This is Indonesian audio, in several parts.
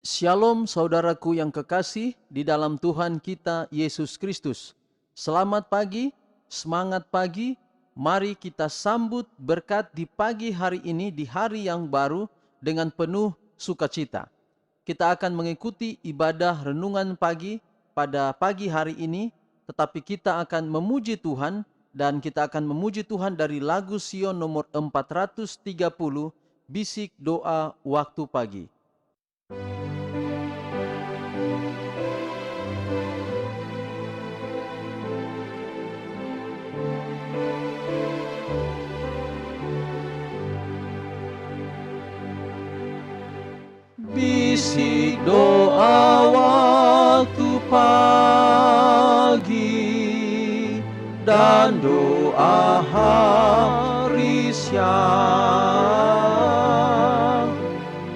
Shalom saudaraku yang kekasih di dalam Tuhan kita Yesus Kristus. Selamat pagi, semangat pagi. Mari kita sambut berkat di pagi hari ini, di hari yang baru dengan penuh sukacita. Kita akan mengikuti ibadah renungan pagi pada pagi hari ini, tetapi kita akan memuji Tuhan dan kita akan memuji Tuhan dari lagu Sion nomor 430, Bisik Doa Waktu Pagi. Bisik doa waktu pagi dan doa hari siang.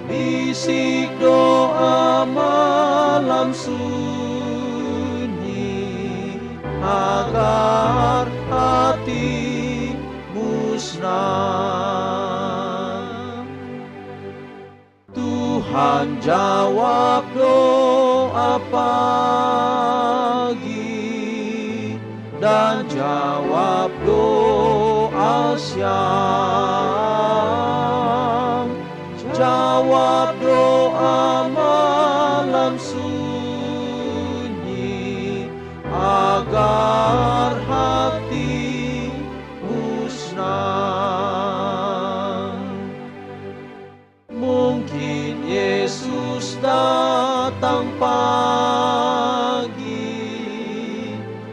Bisik doa malam sunyi agar hatimu senang. Tuhan jawab doa pagi dan jawab doa siang. Jawab doa malam sunyi agar hatimu senang. Mungkin Yesus datang pagi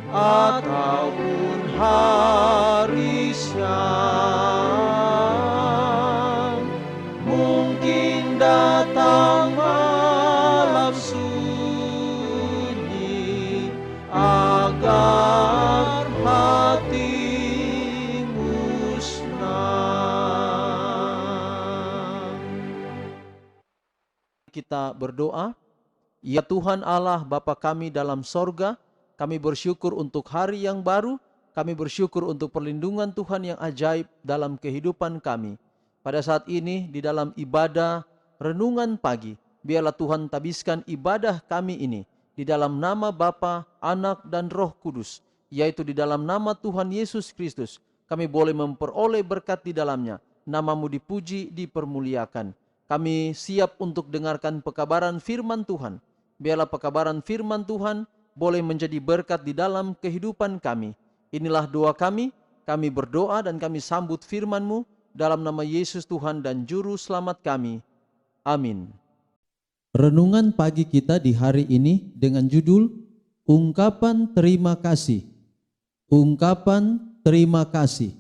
ataupun hari siang. Mungkin datang malam sunyi agar hatimu senang. Kita berdoa. Ya Tuhan Allah Bapa kami dalam sorga, kami bersyukur untuk hari yang baru, kami bersyukur untuk perlindungan Tuhan yang ajaib dalam kehidupan kami. Pada saat ini di dalam ibadah renungan pagi, biarlah Tuhan tabiskan ibadah kami ini di dalam nama Bapa, Anak dan Roh Kudus, yaitu di dalam nama Tuhan Yesus Kristus. Kami boleh memperoleh berkat di dalamnya, namamu dipuji, dipermuliakan. Kami siap untuk dengarkan pekabaran firman Tuhan. Biarlah pekabaran firman Tuhan boleh menjadi berkat di dalam kehidupan kami. Inilah doa kami berdoa dan kami sambut firman-Mu dalam nama Yesus Tuhan dan Juru Selamat kami. Amin. Renungan pagi kita di hari ini dengan judul Ungkapan Terima Kasih. Ungkapan Terima Kasih.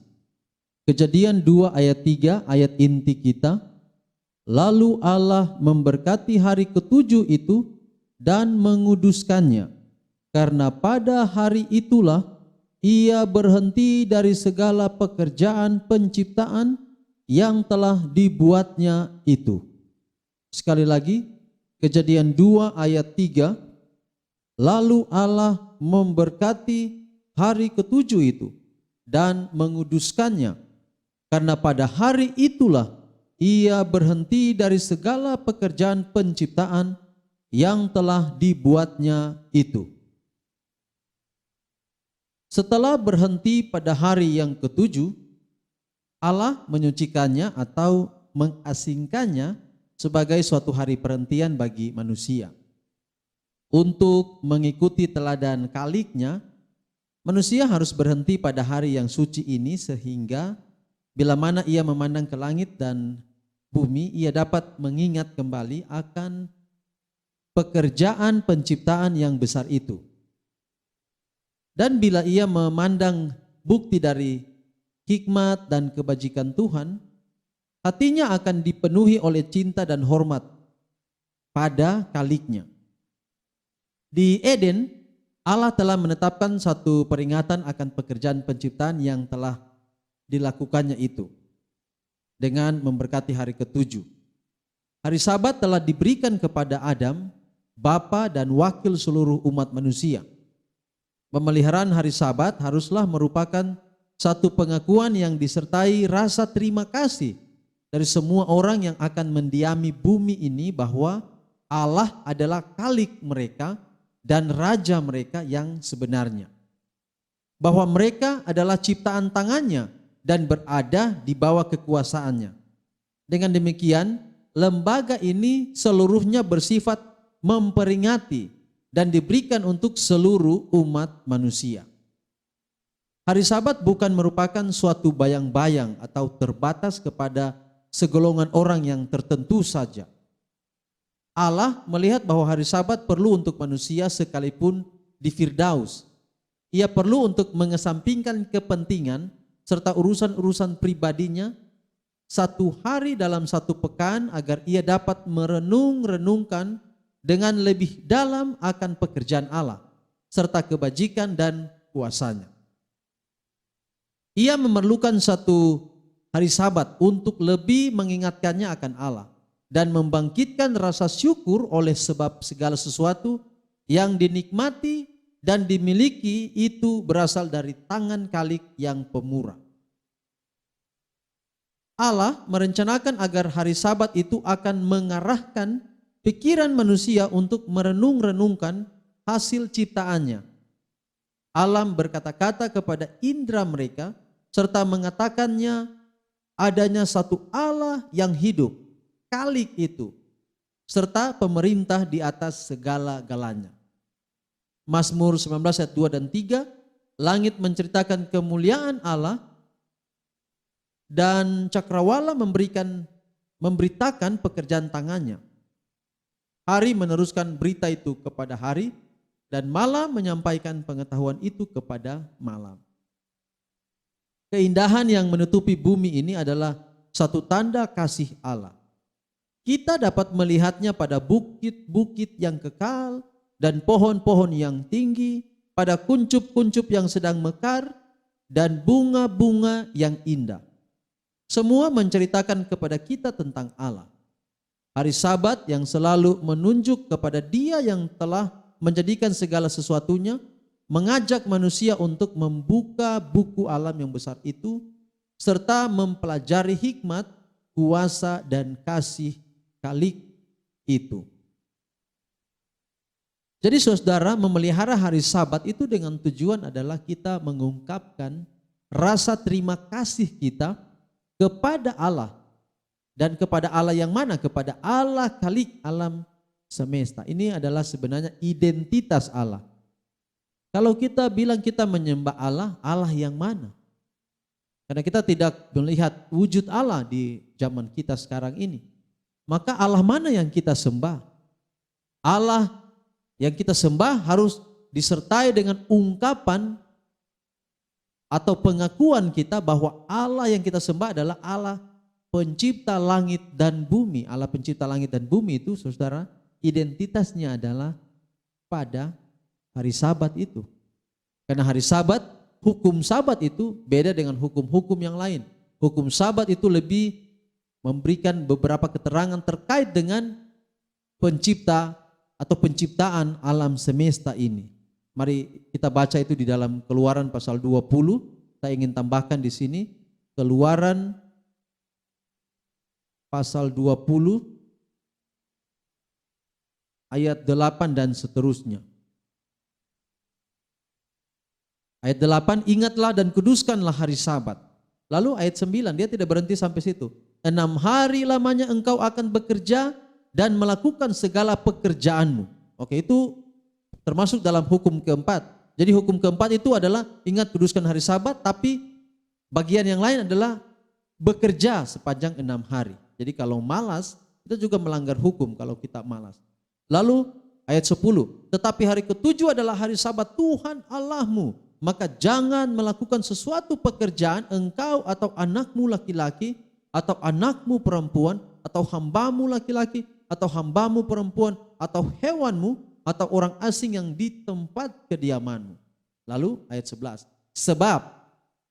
Kejadian 2 ayat 3 ayat inti kita. Lalu Allah memberkati hari ketujuh itu dan menguduskannya, karena pada hari itulah ia berhenti dari segala pekerjaan penciptaan yang telah dibuatnya itu. Sekali lagi, Kejadian 2 ayat 3, lalu Allah memberkati hari ketujuh itu dan menguduskannya, karena pada hari itulah ia berhenti dari segala pekerjaan penciptaan yang telah dibuatnya itu. Setelah berhenti pada hari yang ketujuh, Allah menyucikannya atau mengasingkannya sebagai suatu hari perhentian bagi manusia. Untuk mengikuti teladan Khaliknya, manusia harus berhenti pada hari yang suci ini sehingga bila mana ia memandang ke langit dan bumi, ia dapat mengingat kembali akan pekerjaan penciptaan yang besar itu. Dan bila ia memandang bukti dari hikmat dan kebajikan Tuhan, hatinya akan dipenuhi oleh cinta dan hormat pada Khaliknya. Di Eden, Allah telah menetapkan satu peringatan akan pekerjaan penciptaan yang telah dilakukannya itu dengan memberkati hari ketujuh. Hari Sabat telah diberikan kepada Adam, bapa dan wakil seluruh umat manusia. Pemeliharaan hari Sabat haruslah merupakan satu pengakuan yang disertai rasa terima kasih dari semua orang yang akan mendiami bumi ini bahwa Allah adalah Khalik mereka dan Raja mereka yang sebenarnya. Bahwa mereka adalah ciptaan tangannya dan berada di bawah kekuasaannya. Dengan demikian, lembaga ini seluruhnya bersifat memperingati dan diberikan untuk seluruh umat manusia. Hari Sabat bukan merupakan suatu bayang-bayang atau terbatas kepada segolongan orang yang tertentu saja. Allah melihat bahwa hari Sabat perlu untuk manusia sekalipun di Firdaus. Ia perlu untuk mengesampingkan kepentingan serta urusan-urusan pribadinya satu hari dalam satu pekan agar ia dapat merenung-renungkan dengan lebih dalam akan pekerjaan Allah serta kebajikan dan kuasanya. Ia memerlukan satu hari Sabat untuk lebih mengingatkannya akan Allah dan membangkitkan rasa syukur oleh sebab segala sesuatu yang dinikmati dan dimiliki itu berasal dari tangan Khalik yang pemurah. Allah merencanakan agar hari Sabat itu akan mengarahkan pikiran manusia untuk merenung-renungkan hasil ciptaannya. Alam berkata-kata kepada indera mereka serta mengatakannya adanya satu Allah yang hidup, Khalik itu, serta pemerintah di atas segala-galanya. Mazmur 19 ayat 2 dan 3, langit menceritakan kemuliaan Allah dan cakrawala memberitakan pekerjaan tangannya. Hari meneruskan berita itu kepada hari dan malam menyampaikan pengetahuan itu kepada malam. Keindahan yang menutupi bumi ini adalah satu tanda kasih Allah. Kita dapat melihatnya pada bukit-bukit yang kekal dan pohon-pohon yang tinggi, pada kuncup-kuncup yang sedang mekar dan bunga-bunga yang indah. Semua menceritakan kepada kita tentang Allah. Hari Sabat yang selalu menunjuk kepada Dia yang telah menjadikan segala sesuatunya, mengajak manusia untuk membuka buku alam yang besar itu serta mempelajari hikmat, kuasa dan kasih Khalik itu. Jadi saudara, memelihara hari Sabat itu dengan tujuan adalah kita mengungkapkan rasa terima kasih kita kepada Allah. Dan kepada Allah yang mana? Kepada Allah Khalik alam semesta. Ini adalah sebenarnya identitas Allah. Kalau kita bilang kita menyembah Allah, Allah yang mana? Karena kita tidak melihat wujud Allah di zaman kita sekarang ini. Maka Allah mana yang kita sembah? Allah yang kita sembah harus disertai dengan ungkapan atau pengakuan kita bahwa Allah yang kita sembah adalah Allah pencipta langit dan bumi. Allah pencipta langit dan bumi itu saudara, identitasnya adalah pada hari Sabat itu. Karena hari Sabat, hukum Sabat itu beda dengan hukum-hukum yang lain. Hukum Sabat itu lebih memberikan beberapa keterangan terkait dengan pencipta atau penciptaan alam semesta ini. Mari kita baca itu di dalam Keluaran pasal 20. Saya ingin tambahkan di sini Keluaran pasal 20 ayat 8 dan seterusnya. Ayat 8, ingatlah dan kuduskanlah hari Sabat. Lalu ayat 9, dia tidak berhenti sampai situ. 6 hari lamanya engkau akan bekerja dan melakukan segala pekerjaanmu. Oke, itu termasuk dalam hukum keempat. Jadi hukum keempat itu adalah ingat kuduskan hari Sabat, tapi bagian yang lain adalah bekerja sepanjang 6 hari. Jadi kalau malas, kita juga melanggar hukum kalau kita malas. Lalu ayat 10, tetapi hari ketujuh adalah hari Sabat Tuhan Allahmu. Maka jangan melakukan sesuatu pekerjaan engkau atau anakmu laki-laki atau anakmu perempuan atau hambamu laki-laki atau hambamu perempuan atau hewanmu atau orang asing yang di tempat kediamanmu. Lalu ayat 11. Sebab,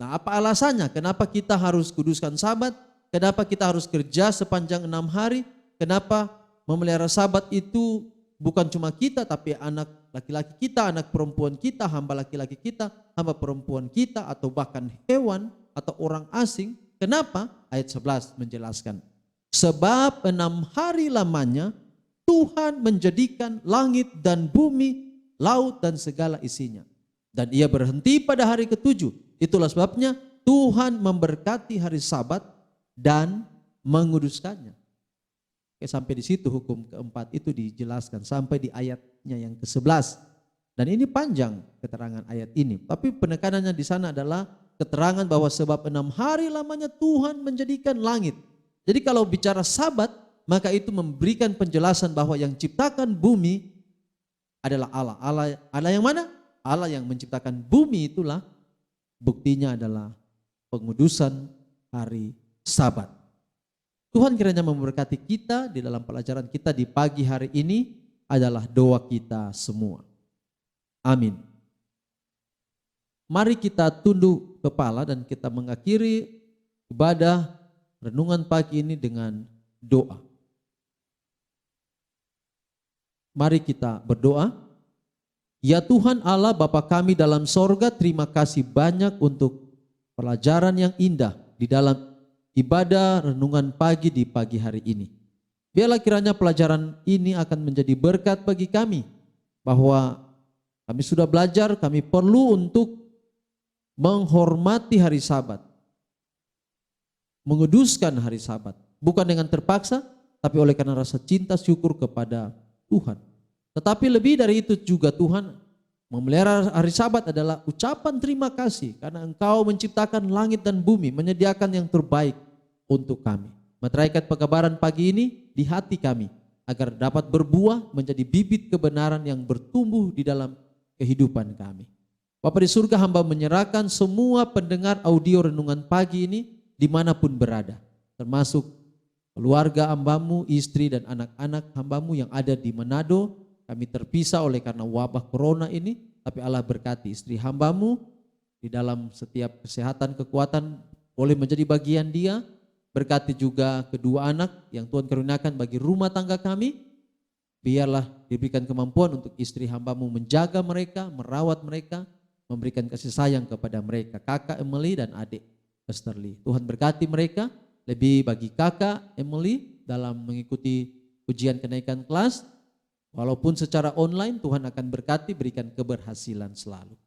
nah apa alasannya? Kenapa kita harus kuduskan Sabat? Kenapa kita harus kerja sepanjang 6 hari? Kenapa memelihara Sabat itu bukan cuma kita tapi anak laki-laki kita, anak perempuan kita, hamba laki-laki kita, hamba perempuan kita atau bahkan hewan atau orang asing. Kenapa? Ayat 11 menjelaskan. Sebab 6 hari lamanya Tuhan menjadikan langit dan bumi, laut dan segala isinya. Dan ia berhenti pada hari ketujuh. Itulah sebabnya Tuhan memberkati hari Sabat dan menguduskannya. Oke, sampai di situ hukum keempat itu dijelaskan sampai di ayatnya yang ke-11. Dan ini panjang keterangan ayat ini. Tapi penekanannya di sana adalah keterangan bahwa sebab 6 hari lamanya Tuhan menjadikan langit. Jadi kalau bicara Sabat, maka itu memberikan penjelasan bahwa yang ciptakan bumi adalah Allah. Allah yang mana? Allah yang menciptakan bumi, itulah buktinya adalah pengudusan hari Sabat. Tuhan kiranya memberkati kita di dalam pelajaran kita di pagi hari ini adalah doa kita semua. Amin. Mari kita tunduk kepala dan kita mengakhiri ibadah renungan pagi ini dengan doa. Mari kita berdoa. Ya Tuhan Allah Bapa kami dalam sorga, terima kasih banyak untuk pelajaran yang indah di dalam ibadah renungan pagi di pagi hari ini. Biarlah kiranya pelajaran ini akan menjadi berkat bagi kami, bahwa kami sudah belajar, kami perlu untuk menghormati hari Sabat, menguduskan hari Sabat, bukan dengan terpaksa, tapi oleh karena rasa cinta syukur kepada Tuhan. Tetapi lebih dari itu juga Tuhan memelihara hari Sabat adalah ucapan terima kasih karena Engkau menciptakan langit dan bumi, menyediakan yang terbaik untuk kami. Meteraikan pekabaran pagi ini di hati kami agar dapat berbuah menjadi bibit kebenaran yang bertumbuh di dalam kehidupan kami. Bapa di surga, hamba menyerahkan semua pendengar audio renungan pagi ini dimanapun berada, termasuk keluarga hambamu, istri dan anak-anak hambamu yang ada di Manado. Kami terpisah oleh karena wabah corona ini, tapi Allah berkati istri hambamu di dalam setiap kesehatan, kekuatan boleh menjadi bagian dia. Berkati juga kedua anak yang Tuhan karuniakan bagi rumah tangga kami. Biarlah diberikan kemampuan untuk istri hambamu menjaga mereka, merawat mereka, memberikan kasih sayang kepada mereka, kakak Emily dan adik Esterly. Tuhan berkati mereka, lebih bagi kakak Emily dalam mengikuti ujian kenaikan kelas. Walaupun secara online, Tuhan akan berkati, berikan keberhasilan selalu.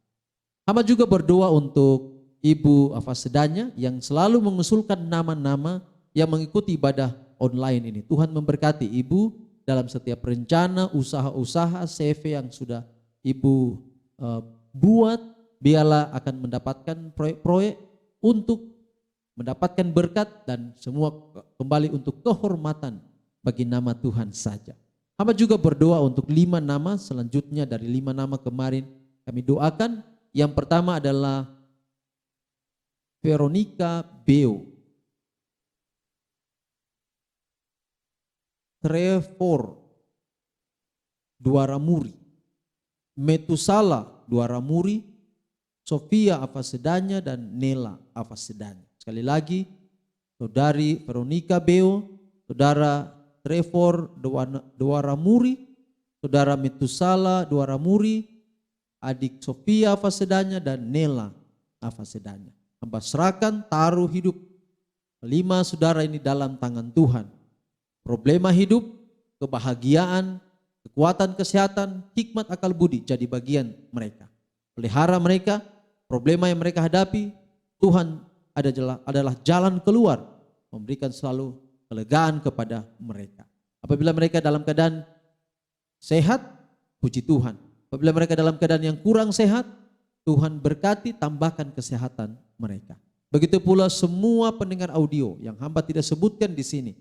Hamba juga berdoa untuk Ibu Afasedanya yang selalu mengusulkan nama-nama yang mengikuti ibadah online ini. Tuhan memberkati Ibu dalam setiap rencana, usaha-usaha, CV yang sudah Ibu buat. Biarlah akan mendapatkan proyek-proyek untuk mendapatkan berkat dan semua kembali untuk kehormatan bagi nama Tuhan saja. Hamba juga berdoa untuk 5 nama selanjutnya dari 5 nama kemarin kami doakan. Yang pertama adalah Veronica Beo, Trevor Duaramuri, Metusala Duaramuri, Sofia Afasedanya dan Nela Afasedanya. Sekali lagi, Saudari Veronica Beo, Saudara Trevor Duaramuri, Saudara Metusala Duaramuri, adik Sofia Afasedanya dan Nela Afasedanya. Hamba serahkan, taruh hidup 5 saudara ini dalam tangan Tuhan. Problema hidup, kebahagiaan, kekuatan kesehatan, hikmat akal budi jadi bagian mereka. Pelihara mereka, problema yang mereka hadapi, Tuhan adalah jalan keluar, memberikan selalu kelegaan kepada mereka. Apabila mereka dalam keadaan sehat, puji Tuhan. Apabila mereka dalam keadaan yang kurang sehat, Tuhan berkati, tambahkan kesehatan mereka. Begitu pula semua pendengar audio yang hamba tidak sebutkan di sini,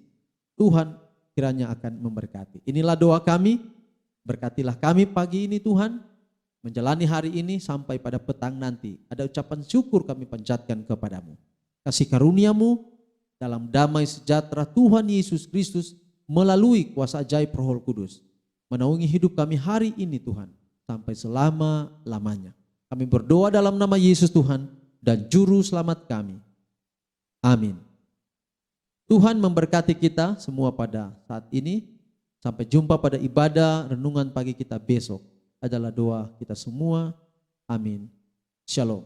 Tuhan kiranya akan memberkati. Inilah doa kami, berkatilah kami pagi ini Tuhan, menjalani hari ini sampai pada petang nanti. Ada ucapan syukur kami panjatkan kepadamu. Kasih karuniamu dalam damai sejahtera Tuhan Yesus Kristus melalui kuasa ajaib Roh Kudus menaungi hidup kami hari ini Tuhan sampai selama-lamanya. Kami berdoa dalam nama Yesus Tuhan dan Juru Selamat kami. Amin. Tuhan memberkati kita semua pada saat ini. Sampai jumpa pada ibadah renungan pagi kita besok. Adalah doa kita semua. Amin. Shalom.